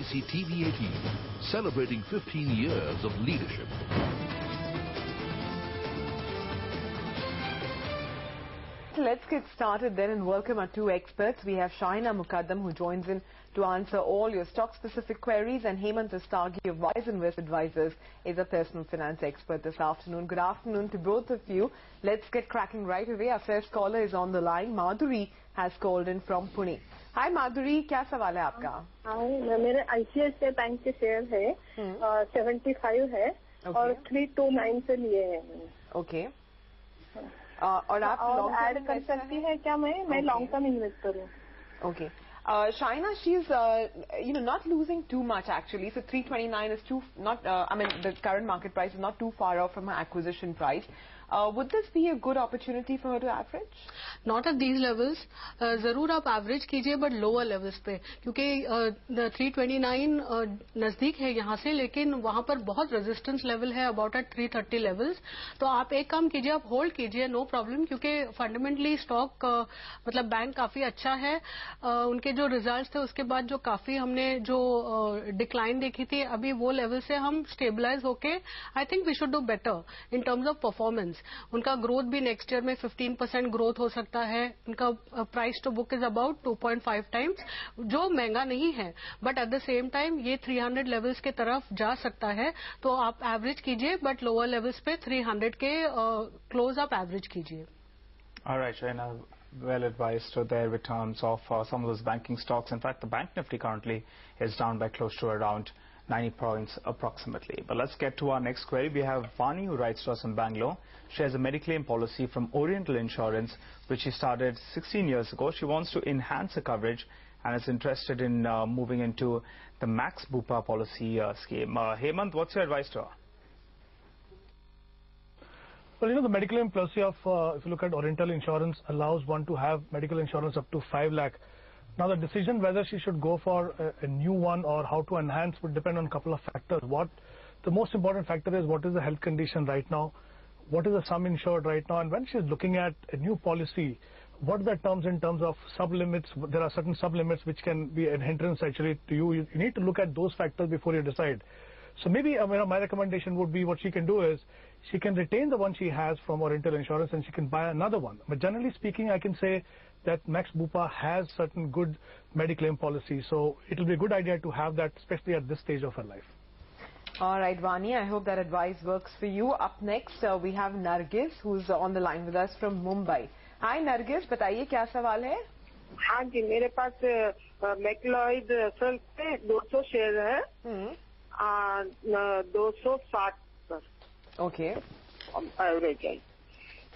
Cnbc TV 18, celebrating 15 years of leadership. Let's get started then and welcome our two experts. We have Shaina Mukaddam, who joins in to answer all your stock-specific queries, and Hemant Rustagi of Wiseinvest Advisors is a personal finance expert this afternoon. Good afternoon to both of you. Let's get cracking right away. Our first caller is on the line. Madhuri has called in from Pune. Hi Madhuri, क्या सवाल है आपका? हाँ, मेरे ICICI bank के share है 75 है और 329 से लिए हैं. ओके. और आप लॉन्ग ऐड कर सकती है क्या? मैं लॉन्ग टर्म इन्वेस्टर हूँ. Okay. Shaina, she's not losing too much actually. So 329 is the current market price is not too far off from her acquisition price. Would this be a good opportunity for her to average? Not at these levels. जरूर आप average कीजिए but lower levels पे, क्योंकि 329 नजदीक है यहाँ से, लेकिन वहाँ पर बहुत रेजिस्टेंस लेवल है अबाउट एट 330 लेवल्स. तो आप एक काम कीजिए, आप होल्ड कीजिए, नो प्रॉब्लम, क्योंकि फंडामेंटली स्टॉक मतलब बैंक काफी अच्छा है. उनके जो रिजल्ट्स थे उसके बाद जो काफी हमने जो डिक्लाइन देखी थी, अभी वो लेवल से हम स्टेबलाइज होके I think we should do better in terms of performance. उनका ग्रोथ भी नेक्स्ट ईयर में 15% ग्रोथ हो सकता है. उनका price to book is about 2.5 times, जो महंगा नहीं है, but at the same time ये 300 लेवल्स के तरफ जा सकता है. तो आप एवरेज कीजिए बट लोअर लेवल्स पे 300 के क्लोज आप एवरेज कीजिए. All right, Shaina, well advised to their returns of some of those banking stocks. In fact, the Bank Nifty currently is down by close to around 90 points approximately. But let's get to our next query. We have Vani, who writes to us in Bangalore. She has a Mediclaim policy from Oriental Insurance, which she started 16 years ago. She wants to enhance her coverage and is interested in moving into the Max Bupa policy scheme. Hemant, what's your advice to her? Well, the medical policy of, if you look at Oriental Insurance, allows one to have medical insurance up to 5 lakh. Now, the decision whether she should go for a new one or how to enhance would depend on a couple of factors. The most important factor is what is the health condition right now, what is the sum insured right now, and when she's looking at a new policy, what are the terms in terms of sub-limits? There are certain sub-limits which can be a hindrance actually to you. You need to look at those factors before you decide. So maybe my recommendation would be, what she can do is she can retain the one she has from Oriental Insurance and she can buy another one. But generally speaking, I can say that Max Bupa has certain good Mediclaim policies. So it will be a good idea to have that, especially at this stage of her life. All right, Vani, I hope that advice works for you. Up next, we have Nargis, who's on the line with us from Mumbai. Hi, Nargis, बताइए क्या सवाल है? हाँ जी, मेरे पास MacLeod cell पे 200 share है 260 पर. Okay. Average है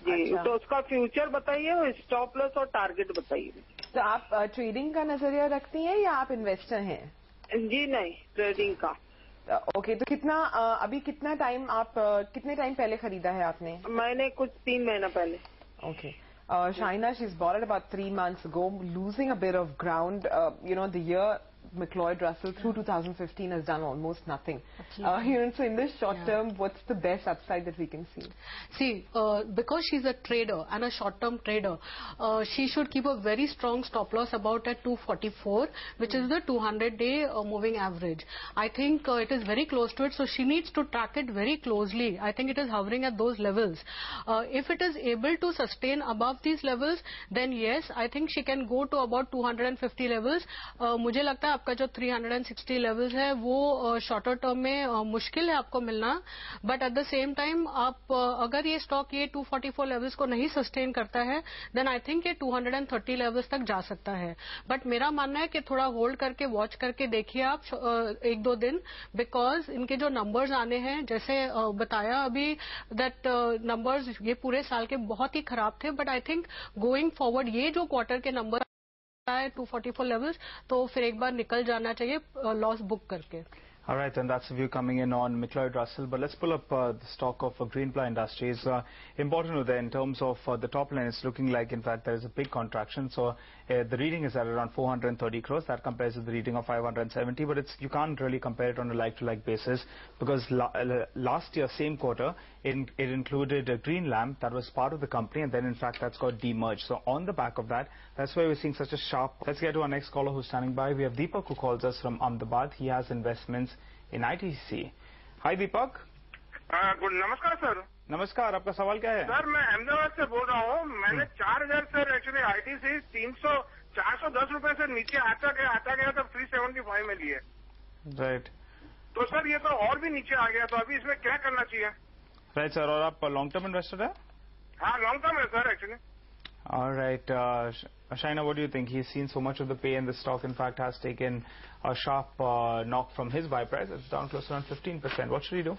जी. तो उसका फ्यूचर बताइए और स्टॉप लॉस और टारगेट बताइए. तो आप ट्रेडिंग का नजरिया रखती हैं या आप इन्वेस्टर हैं? जी नहीं, ट्रेडिंग का. ओके. तो कितने टाइम पहले खरीदा है आपने? मैंने कुछ 3 महीना पहले. Okay. Shaina, she's bought it about 3 months ago, losing a bit of ground. The year McLeod Russell through 2015 has done almost nothing. So in this short term, what's the best upside that we can see? See, because she's a trader and a short-term trader, she should keep a very strong stop loss about at 244, which is the 200-day moving average. I think it is very close to it, so she needs to track it very closely. I think it is hovering at those levels. If it is able to sustain above these levels, then yes, I think she can go to about 250 levels. मुझे लगता है आपका जो 360 levels है वो shorter term में मुश्किल है आपको मिलना. But at the same time आप अगर ये स्टॉक ये 244 लेवल्स को नहीं सस्टेन करता है, देन आई थिंक ये 230 लेवल्स तक जा सकता है. बट मेरा मानना है कि थोड़ा होल्ड करके वॉच करके देखिए आप 1-2 दिन, बिकॉज इनके जो नंबर्स आने हैं, जैसे बताया अभी दैट नंबर्स ये पूरे साल के बहुत ही खराब थे. But I think going forward ये जो क्वार्टर के नंबर है 244 लेवल्स, तो फिर एक बार निकल जाना चाहिए लॉस बुक करके. All right, and that's the view coming in on McLeod Russell. But let's pull up the stock of Greenply Industries. Important to there in terms of the top line, it's looking like, in fact, there is a big contraction. So the reading is at around 430 crores. That compares with the reading of 570. But you can't really compare it on a like-to-like basis because last year, same quarter, it included Green Lamp that was part of the company, and then, in fact, that's got demerged. So on the back of that, that's why we're seeing such a sharp. Let's get to our next caller who's standing by. We have Deepak who calls us from Ahmedabad. He has investments in ITC. Hi Deepak. Good नमस्कार sir. नमस्कार, आपका सवाल क्या है? Sir मैं अहमदाबाद से बोल रहा हूँ. मैंने 4000 सर एक्चुअली ITC 410 रुपए से नीचे आता गया तब 375 में लिए. राइट. तो सर ये तो और भी नीचे आ गया, तो अभी इसमें क्या करना चाहिए? Right sir. और आप लॉन्ग टर्म इन्वेस्टर है? हाँ लॉन्ग टर्म है sir actually. All right, Shaina, what do you think? He's seen so much of the pay, and the stock, in fact, has taken a sharp knock from his buy price. It's down close to around 15%. What should he do?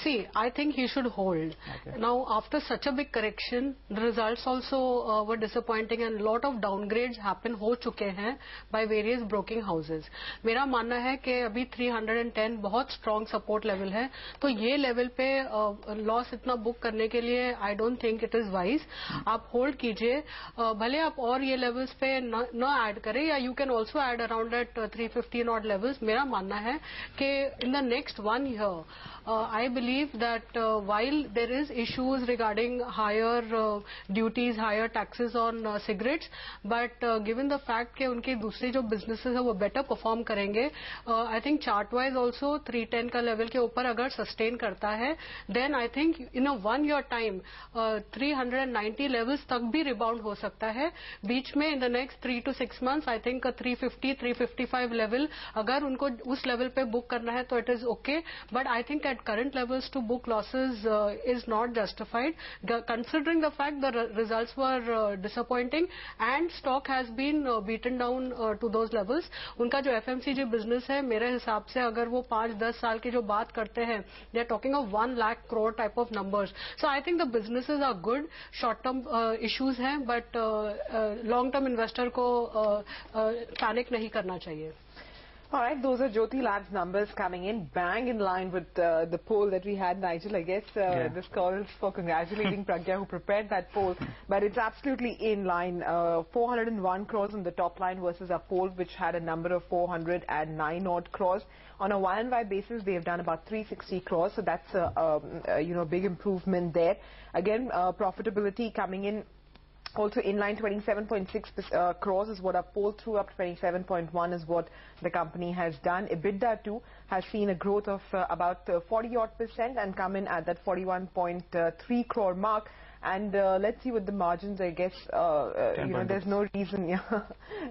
See, I think he should hold. Okay. Now, after such a big correction, the results also were disappointing, and a lot of downgrades हो चुके हैं by various broking houses. मेरा मानना है कि अभी 310 बहुत strong support level है, तो ये level पे loss इतना book करने के लिए I don't think it is wise. आप hold कीजिए, भले आप और ये levels पे न add करें, या you can also add around at 315 odd levels. मेरा मानना है कि in the next 1 year, I believe that while there is issues regarding higher duties, higher taxes on cigarettes, but given the fact कि उनके दूसरे जो businesses है वो better perform करेंगे, I think chart wise also 310 का level के ऊपर अगर sustain करता है, then I think in a 1 year time 390 levels तक भी rebound हो सकता है. बीच में in the next 3 to 6 months I think 350, 355 level अगर उनको उस level पे book करना है तो it is okay, but I think at current levels to book losses is not justified, considering the fact the results were disappointing and stock has been beaten down to those levels. उनका जो FMCG business है, मेरे हिसाब से अगर वो 5-10 साल की जो बात करते हैं, they are talking of 1 lakh crore type of numbers. So I think the businesses are good. Short term issues हैं, but long term investor को panic नहीं करना चाहिए. All right, those are Jyoti Labs numbers coming in, bang in line with the poll that we had, Nigel. I guess this call is for congratulating Pragya who prepared that poll, but it's absolutely in line. 401 crores on the top line versus a poll which had a number of 409 odd crores. On a Y&Y basis, they have done about 360 crores, so that's a big improvement there. Again, profitability coming in also in line. 27.6 crores is what our poll threw up. 27.1 is what the company has done. EBITDA too has seen a growth of about 40% and come in at that 41.3 crore mark. And let's see what the margins, I guess, there's no reason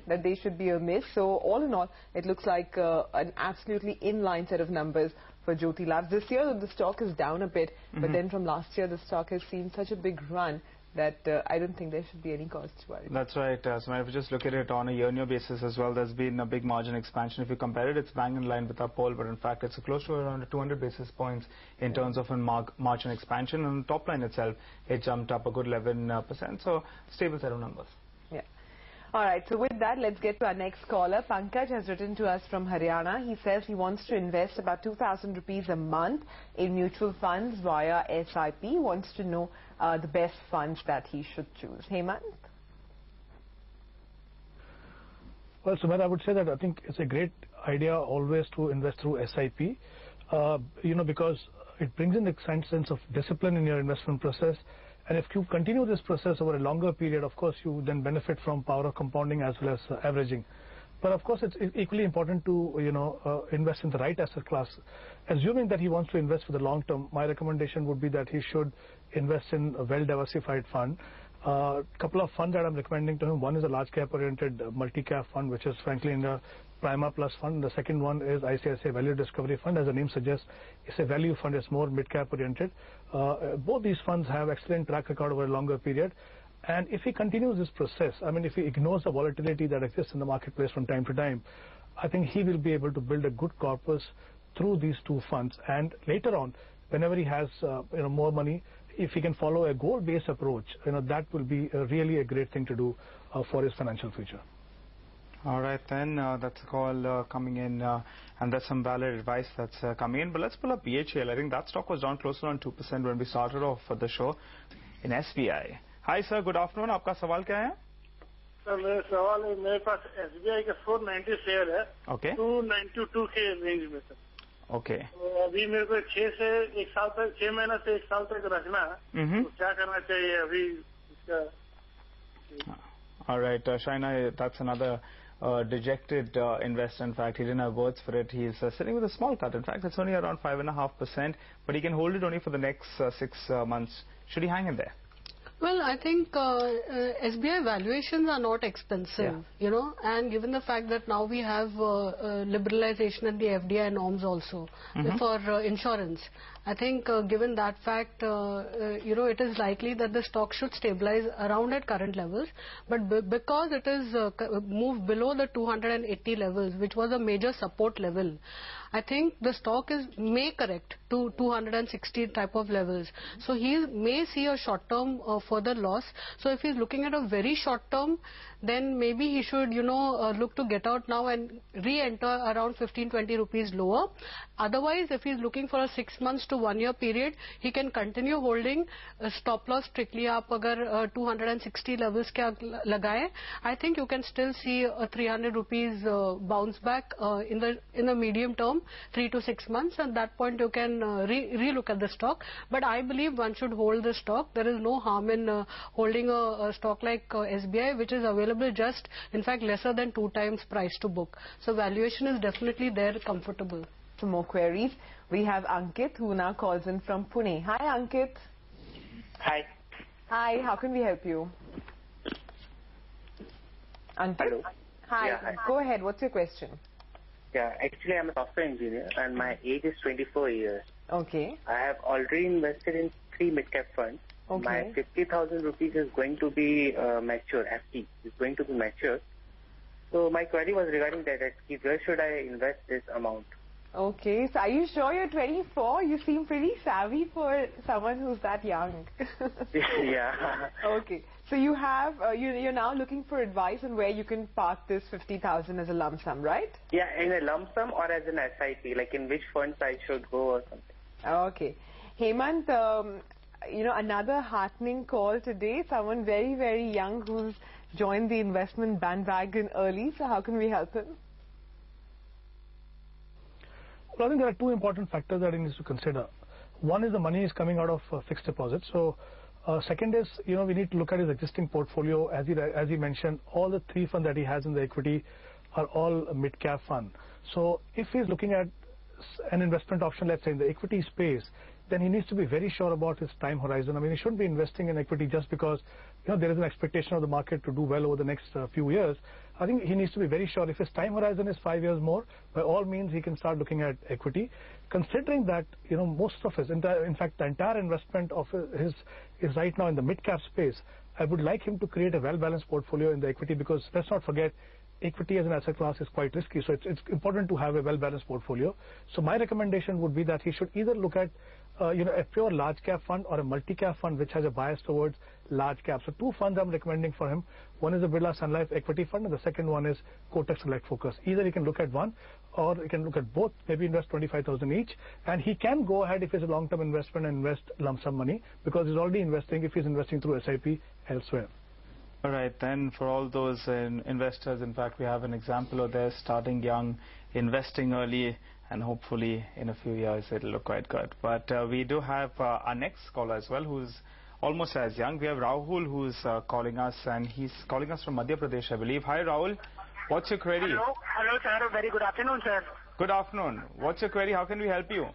that they should be amiss. So all in all, it looks like an absolutely in-line set of numbers for Jyoti Labs. This year, the stock is down a bit, but then from last year, the stock has seen such a big run that I don't think there should be any cause to worry. That's right. So if you just look at it on a year-on-year basis as well, there's been a big margin expansion. If you compare it, it's bang in line with our poll, but in fact, it's close to around 200 basis points in terms of a margin expansion. And the top line itself, it jumped up a good 11%. So stable set of numbers. Yeah. All right, so with that, let's get to our next caller. Pankaj has written to us from Haryana. He says he wants to invest about 2,000 rupees a month in mutual funds via SIP. He wants to know the best funds that he should choose. Hemant? Well, Sumit, I would say that I think it's a great idea always to invest through SIP, because it brings in a sense of discipline in your investment process. And if you continue this process over a longer period, of course, you then benefit from power of compounding as well as averaging. But of course, it's equally important to, invest in the right asset class. Assuming that he wants to invest for the long term, my recommendation would be that he should invest in a well-diversified fund. Couple of funds that I'm recommending to him. One is a large cap-oriented multi-cap fund, which is frankly in the Prima Plus fund. The second one is ICICI Value Discovery Fund. As the name suggests, it's a value fund. It's more mid-cap oriented. Both these funds have excellent track record over a longer period. And if he continues this process, I mean, if he ignores the volatility that exists in the marketplace from time to time, I think he will be able to build a good corpus through these two funds. And later on, whenever he has more money, if he can follow a goal-based approach, that will be really a great thing to do for his financial future. All right, then that's a call coming in, and that's some valid advice that's coming in. But let's pull up BHL. I think that stock was down close to around 2% when we started off the show. In SBI. Hi, sir. Good afternoon. आपका सवाल क्या है? Sir मेरा सवाल है, मेरे पास SBI का 490 share है. Okay. 292 के रेंज में सर. Okay. तो अभी मेरे को 6 महीना से 1 साल तक रखना है. तो क्या करना चाहिए अभी इसका? All right, Shaina, that's another dejected investor. In fact, he didn't have words for it. He's sitting with a small cut. In fact, it's only around 5.5%, but he can hold it only for the next 6 months. Should he hang in there? Well, I think SBI valuations are not expensive, you know, and given the fact that now we have liberalization and the FDI norms also for insurance, I think given that fact, you know, it is likely that the stock should stabilize around at current levels, but because it is moved below the 280 levels, which was a major support level, I think the stock may correct to 260 type of levels. So he may see a short-term further loss. So if he's looking at a very short-term, then maybe he should, you know, look to get out now and re-enter around 15-20 rupees lower. Otherwise, if he's looking for a 6 months to 1 year period, he can continue holding stop loss strictly. आप अगर 260 levels क्या लगाए, I think you can still see a 300 rupees bounce back in the medium term, 3 to 6 months. At that point, you can re-look at the stock. But I believe one should hold the stock. There is no harm in holding a stock like SBI, which is available just, in fact, lesser than 2 times price to book. So valuation is definitely there, comfortable. Some more queries. We have Ankit, who now calls in from Pune. Hi, Ankit. Hi. Hi, how can we help you? Ankit? Hello. Hi. Yeah, hi. Go ahead. What's your question? Yeah, actually I'm a software engineer and my age is 24 years. Okay. I have already invested in 3 mid-cap funds. Okay. My 50,000 rupees is going to be mature, FT is going to be mature. So my query was regarding that where should I invest this amount? Okay, so are you sure you're 24? You seem pretty savvy for someone who's that young. Yeah. Okay, so you have, you're now looking for advice on where you can park this 50,000 as a lump sum, right? Yeah, in a lump sum or as an SIP, like in which funds I should go or something. Okay. Hemant, you know, another heartening call today, someone very, very young who's joined the investment bandwagon early. So how can we help him? Well, I think there are 2 important factors that he needs to consider. One is the money is coming out of fixed deposits. So second is, you know, we need to look at his existing portfolio. As he mentioned, all the 3 funds that he has in the equity are all mid-cap fund. So if he's looking at an investment option, let's say in the equity space, then he needs to be very sure about his time horizon. I mean, he shouldn't be investing in equity just because, you know, there is an expectation of the market to do well over the next few years. I think he needs to be very sure if his time horizon is 5 years more, by all means he can start looking at equity. Considering that, you know, most of his, in fact, the entire investment of his is right now in the mid-cap space, I would like him to create a well-balanced portfolio in the equity, because let's not forget, equity as an asset class is quite risky. So it's important to have a well-balanced portfolio. So my recommendation would be that he should either look at you know, a pure large cap fund or a multi-cap fund which has a bias towards large cap. So 2 funds I'm recommending for him. One is the Birla Sun Life Equity Fund and the second one is Kotak Select Focus. Either he can look at one or he can look at both, maybe invest 25,000 each, and he can go ahead if it's a long-term investment and invest lump sum money, because he's already investing if he's investing through SIP elsewhere. All right, then for all those investors, in fact, we have an example of this, starting young, investing early, and hopefully in a few years it'll look quite good. But we do have our next caller as well, who's almost as young. We have Rahul, who's calling us, and he's calling us from Madhya Pradesh, I believe. Hi, Rahul. What's your query? Hello, sir. Very good afternoon, sir. Good afternoon. What's your query? How can we help you?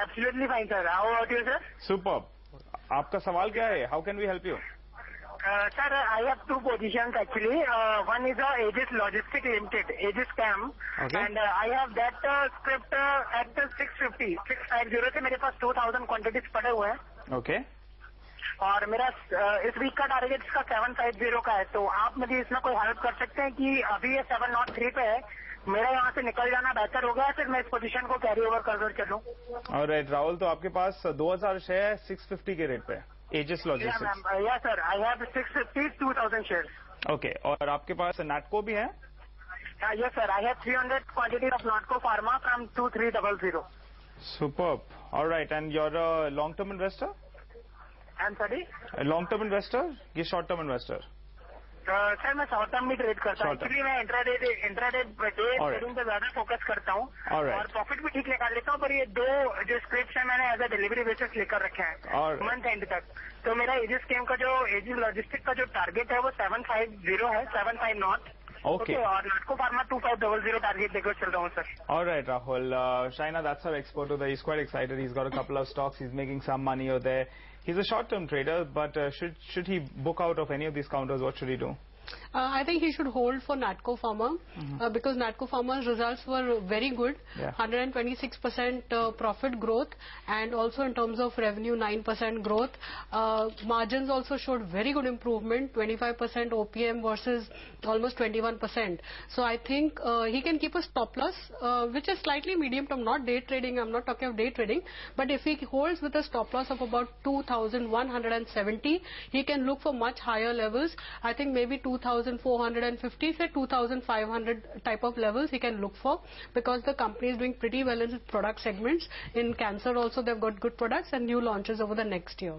Absolutely fine, sir. How about you, sir? Superb. आपका सवाल क्या है? How can we help you? Sir, I have 2 positions actually. One is Aegis Logistics Limited, Aegis Cam, Okay. and I have that script at 650 से मेरे पास 2000 quantities पड़े हुए हैं. Okay. और मेरा इस वीक का टारगेट इसका 750 का है. तो आप मुझे इसमें कोई हेल्प कर सकते हैं कि अभी ये 703 पे है, मेरा यहाँ से निकल जाना बेहतर होगा या फिर मैं इस पोजीशन को कैरी ओवर कर चलूँ? ऑलराइट राहुल, तो आपके पास 2000 शेयर 650 के रेट पे Aegis Logistics. Yeah, sir. I have 650, 2000 shares. Okay. और आपके पास नाटको भी है? Yes, sir. I have 300 quantity of Natco Pharma from 2300. Superb. All right. And you're a long-term investor? I'm sorry? A long-term investor? ये short-term investor? Sir मैं short term भी trade करता हूँ. Actually मैं इंट्राडे ट्रेडिंग पे ज्यादा focus करता हूँ और प्रॉफिट भी ठीक निकाल लेता हूँ. पर ये दो जो स्क्रिप्ट है मैंने एज अ डिलीवरी बेसिस लेकर रखे हैं मंथ एंड तक. तो मेरा एजिस स्कीम का जो एजिस लॉजिस्टिक का जो टारगेट है वो 750 है, 75 नॉट. Okay. और नाटको फार्मा 2500 टारगेट लेकर चल रहा हूँ sir. All right, Rahul. Shaina, that's our expert over there. He's quite excited. He's got a couple of stocks. He's making some money over there. He's a short-term trader, but should he book out of any of these counters? What should he do? I think he should hold for Natco Pharma because Natco Pharma's results were very good. 126% profit growth, and also in terms of revenue 9% growth. Margins also showed very good improvement, 25% OPM versus almost 21%. So I think he can keep a stop loss which is slightly medium term, not day trading. I'm not talking of day trading, but if he holds with a stop loss of about 2,170, he can look for much higher levels. I think maybe 2,450, say 2,500 type of levels he can look for, because the company is doing pretty well in its product segments. In cancer also they've got good products and new launches over the next year.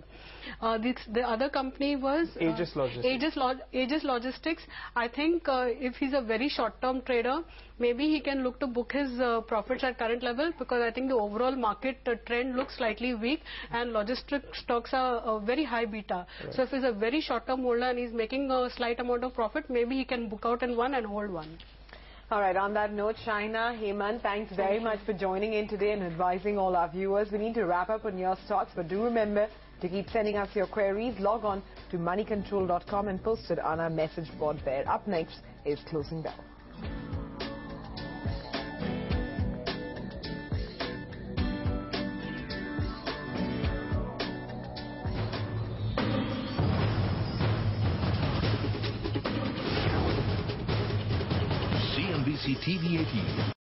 The other company was Aegis Logistics. Aegis Logistics. I think if he's a very short-term trader, maybe he can look to book his profits at current level, because I think the overall market trend looks slightly weak and logistics stocks are very high beta. Right. So if he's a very short-term holder and he's making a slight amount of profit, maybe he can book out in one and hold one. All right, on that note, Shaina, Hemant, thanks very much for joining in today and advising all our viewers. We need to wrap up on your stocks, but do remember to keep sending us your queries. Log on to moneycontrol.com and post it on our message board there. Up next is Closing Bell. Cnbc TV 18.